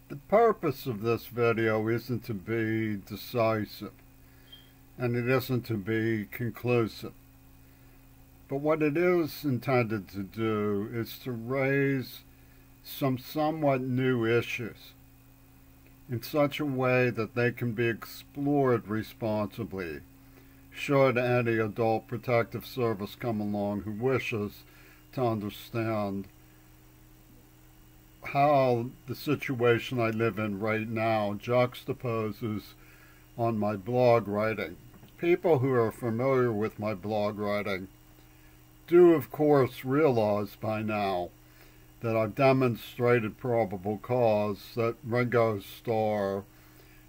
The purpose of this video isn't to be decisive, and it isn't to be conclusive. But what it is intended to do is to raise some somewhat new issues in such a way that they can be explored responsibly, should any adult protective service come along who wishes to understand how the situation I live in right now juxtaposes on my blog writing. People who are familiar with my blog writing do, of course, realize by now that I've demonstrated probable cause that Ringo Starr,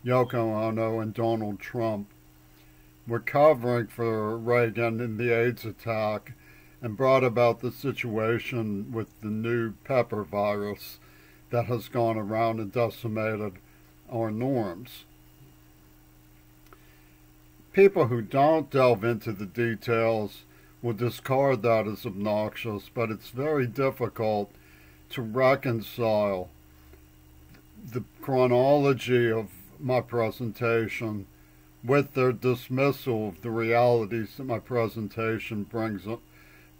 Yoko Ono, and Donald Trump were covering for Reagan in the AIDS attack and brought about the situation with the new pepper virus that has gone around and decimated our norms. People who don't delve into the details will discard that as obnoxious, but it's very difficult to reconcile the chronology of my presentation with their dismissal of the realities that my presentation brings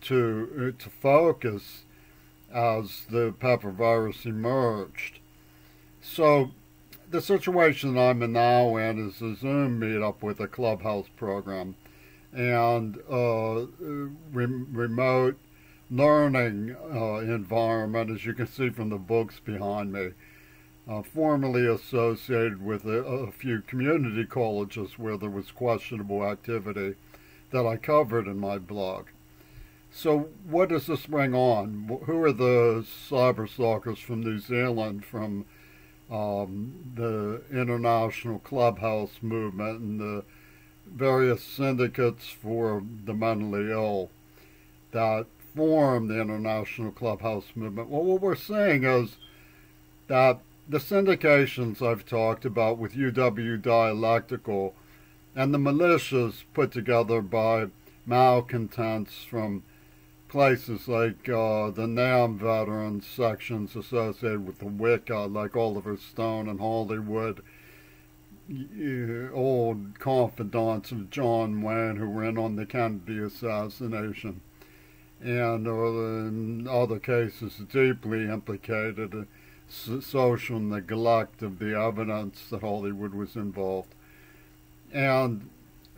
to focus as the pepper virus emerged. So the situation I'm now in is a Zoom meetup with a Clubhouse program and remote learning environment, as you can see from the books behind me, formerly associated with a few community colleges where there was questionable activity that I covered in my blog. So what does this bring on? Who are the cyber stalkers from New Zealand, from the international Clubhouse movement and the various syndicates for the mentally ill that form the international Clubhouse movement? Well, what we're saying is that the syndications I've talked about with UW Dialectical and the militias put together by malcontents from places like the NAM veterans sections associated with the Wicca, like Oliver Stone and Hollywood, old confidants of John Wayne who were in on the Kennedy assassination, and in other cases deeply implicated in social neglect of the evidence that Hollywood was involved. And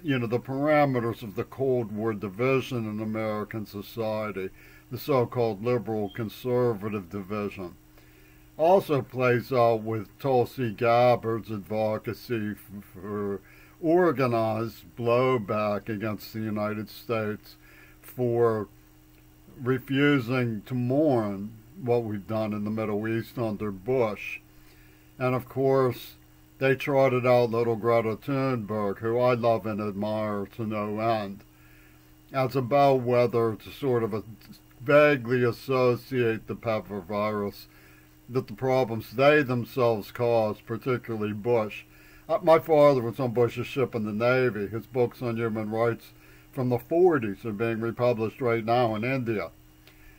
the parameters of the Cold War division in American society, the so-called liberal-conservative division, also plays out with Tulsi Gabbard's advocacy for organized blowback against the United States for refusing to mourn what we've done in the Middle East under Bush. And of course, they trotted out little Greta Thunberg, who I love and admire to no end, as a bellwether to sort of vaguely associate the pepper virus with the problems they themselves caused, particularly Bush. My father was on Bush's ship in the Navy. His books on human rights from the 40s are being republished right now in India.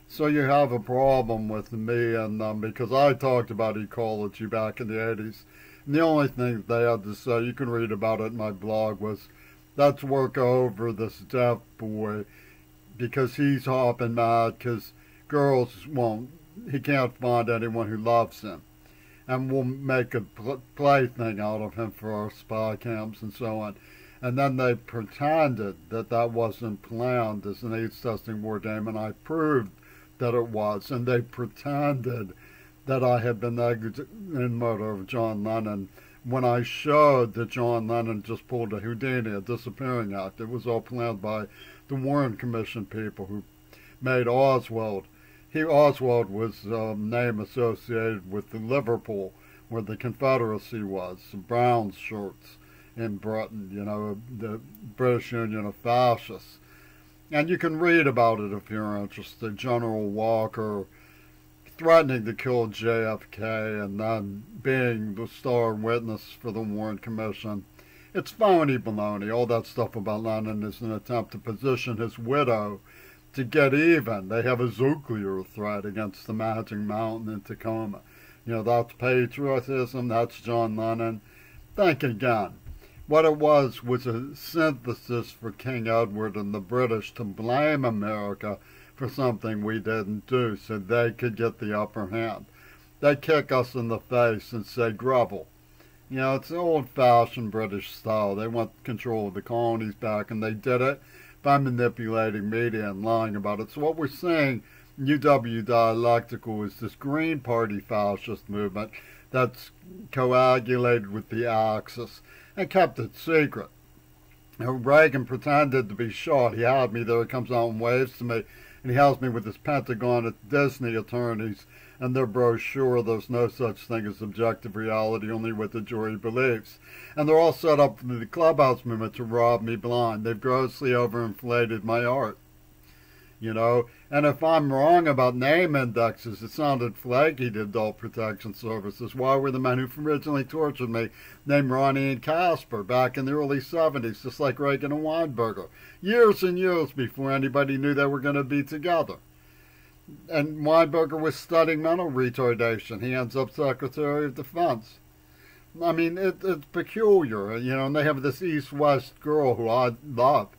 So you have a problem with me and them because I talked about ecology back in the 80s. And the only thing they had to say, you can read about it in my blog, was let's work over this deaf boy because he's hopping mad because girls he can't find anyone who loves him. And we'll make a plaything out of him for our spy camps and so on. And then they pretended that that wasn't planned as an AIDS testing war game, and I proved that it was. And they pretended that I had been negligent in murder of John Lennon when I showed that John Lennon just pulled a Houdini, a disappearing act. It was all planned by the Warren Commission people who made Oswald. Oswald was a name associated with the Liverpool, where the Confederacy was, the Brown shirts in Britain, the British Union of Fascists. And you can read about it if you're interested. General Walker threatening to kill JFK and then being the star witness for the Warren Commission. It's phony baloney. All that stuff about Lennon is an attempt to position his widow to get even. They have a nuclear threat against the Magic Mountain in Tacoma. You know, that's patriotism, that's John Lennon. Think again. What it was a synthesis for King Edward and the British to blame America for something we didn't do so they could get the upper hand. They kick us in the face and say, grovel. You know, it's the old-fashioned British style. They want control of the colonies back, and they did it by manipulating media and lying about it. So what we're seeing UW Dialectical is this Green Party fascist movement that's coagulated with the Axis and kept it secret. Reagan pretended to be shot. He had me there. He comes out and waves to me, and he has me with his Pentagon at Disney attorneys and their brochure. There's no such thing as objective reality, only what the jury believes. And they're all set up for the Clubhouse movement to rob me blind. They've grossly overinflated my art. You know, and if I'm wrong about name indexes, it sounded flaky to Adult Protection Services. Why were the men who originally tortured me named Ronnie and Casper back in the early 70s, just like Reagan and Weinberger, years and years before anybody knew they were going to be together? And Weinberger was studying mental retardation. He ends up Secretary of Defense. I mean, it's peculiar, you know, and they have this East-West girl who I love,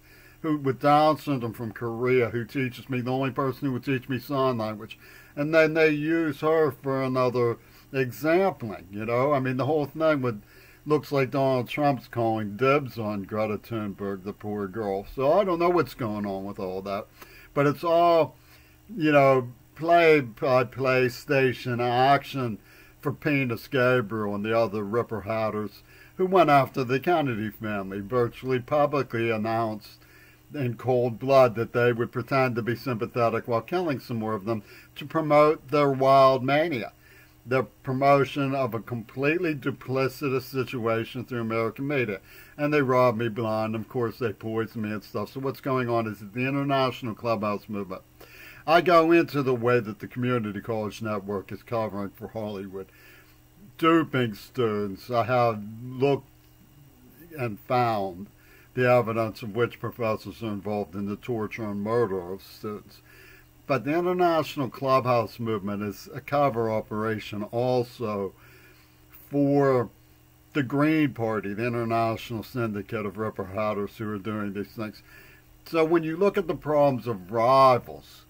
who with Down syndrome from Korea, who teaches me, the only person who would teach me sign language. And then they use her for another exampling, you know. I mean, the whole thing looks like Donald Trump's calling dibs on Greta Thunberg, the poor girl. So I don't know what's going on with all that. But it's all, you know, play-by-play station action for Penis Gabriel and the other Ripper Hatters who went after the Kennedy family, virtually publicly announced in cold blood that they would pretend to be sympathetic while killing some more of them to promote their wild mania, their promotion of a completely duplicitous situation through American media. And they robbed me blind. Of course, they poisoned me and stuff. So what's going on is the international Clubhouse movement. I go into the way that the Community College Network is covering for Hollywood, duping students. I have looked and found the evidence of which professors are involved in the torture and murder of students. But the international Clubhouse movement is a cover operation also for the Green Party, the international syndicate of Ripper Hatters who are doing these things. So when you look at the problems of rivals,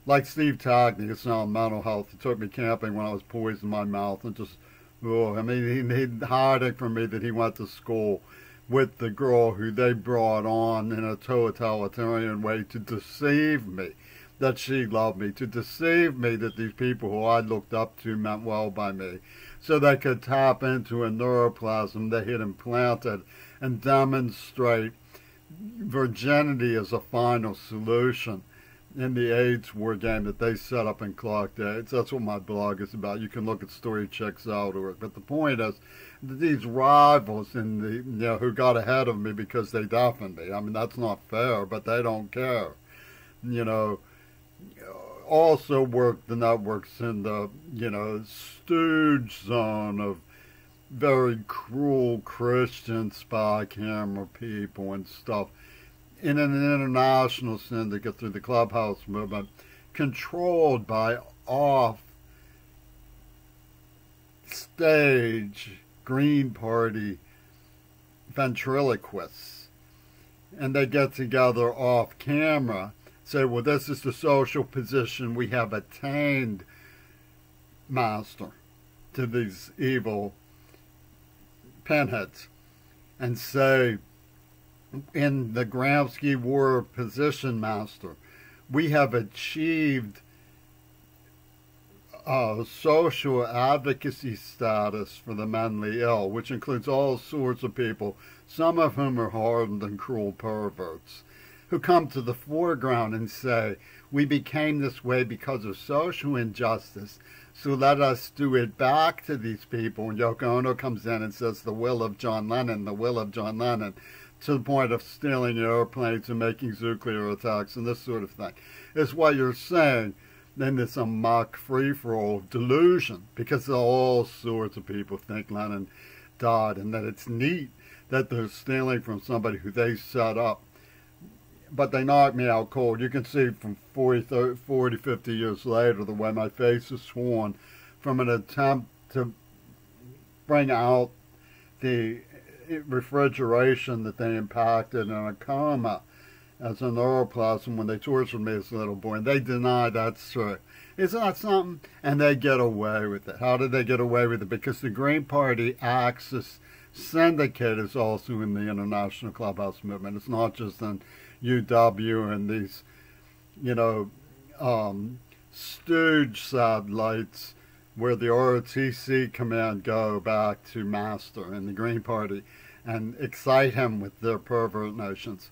like Steve Tagney, it's now mental health. He took me camping when I was poisoned in my mouth and just, oh, I mean, he'd hiding from me that he went to school with the girl who they brought on in a totalitarian way to deceive me that she loved me, to deceive me that these people who I looked up to meant well by me, so they could tap into a neuroplasm they had implanted and demonstrate virginity as a final solution in the AIDS war game that they set up in Clark AIDS. That's what my blog is about. You can look at Story Checks Out or it. But the point is, these rivals in the, you know, who got ahead of me because they deafened me. I mean, that's not fair, but they don't care. You know, also work the networks in the, you know, stooge zone of very cruel Christian spy camera people and stuff in an international syndicate through the Clubhouse movement, controlled by off-stage Green Party ventriloquists. And they get together off camera, say, well, this is the social position we have attained, master, to these evil pinheads, and say, in the Gramsci War position, master, we have achieved social advocacy status for the mentally ill, which includes all sorts of people, some of whom are hardened and cruel perverts, who come to the foreground and say, we became this way because of social injustice, so let us do it back to these people. And Yoko Ono comes in and says, the will of John Lennon, the will of John Lennon, to the point of stealing airplanes and making nuclear attacks and this sort of thing, is what you're saying. Then there's a mock free-for-all delusion, because all sorts of people think Lennon died, and that it's neat that they're stealing from somebody who they set up. But they knocked me out cold. You can see from 40, 50 years later the way my face is swollen from an attempt to bring out the refrigeration that they impacted in a coma as a neuroplasm when they tortured me as a little boy. And they deny that's true. Isn't that something? And they get away with it. How did they get away with it? Because the Green Party Axis syndicate is also in the International Clubhouse Movement. It's not just in UW and these, you know, stooge satellites where the ROTC command go back to Master in the Green Party and excite him with their pervert notions.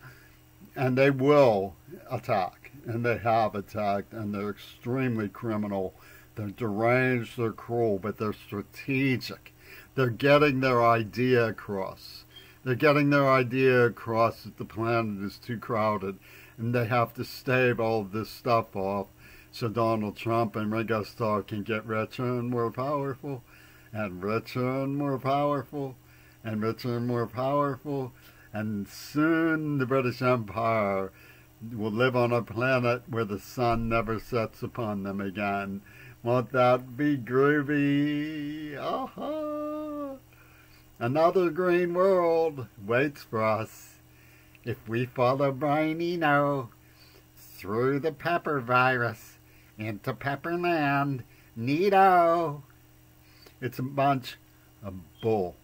And they will attack, and they have attacked, and they're extremely criminal. They're deranged, they're cruel, but they're strategic. They're getting their idea across. They're getting their idea across that the planet is too crowded, and they have to stave all of this stuff off so Donald Trump and Ringo Starr can get richer and more powerful, and richer and more powerful, and richer and more powerful. And soon the British Empire will live on a planet where the sun never sets upon them again. Won't that be groovy? Aha! Another green world waits for us if we follow Briny No through the pepper virus into Pepperland. Neato! It's a bunch of bull.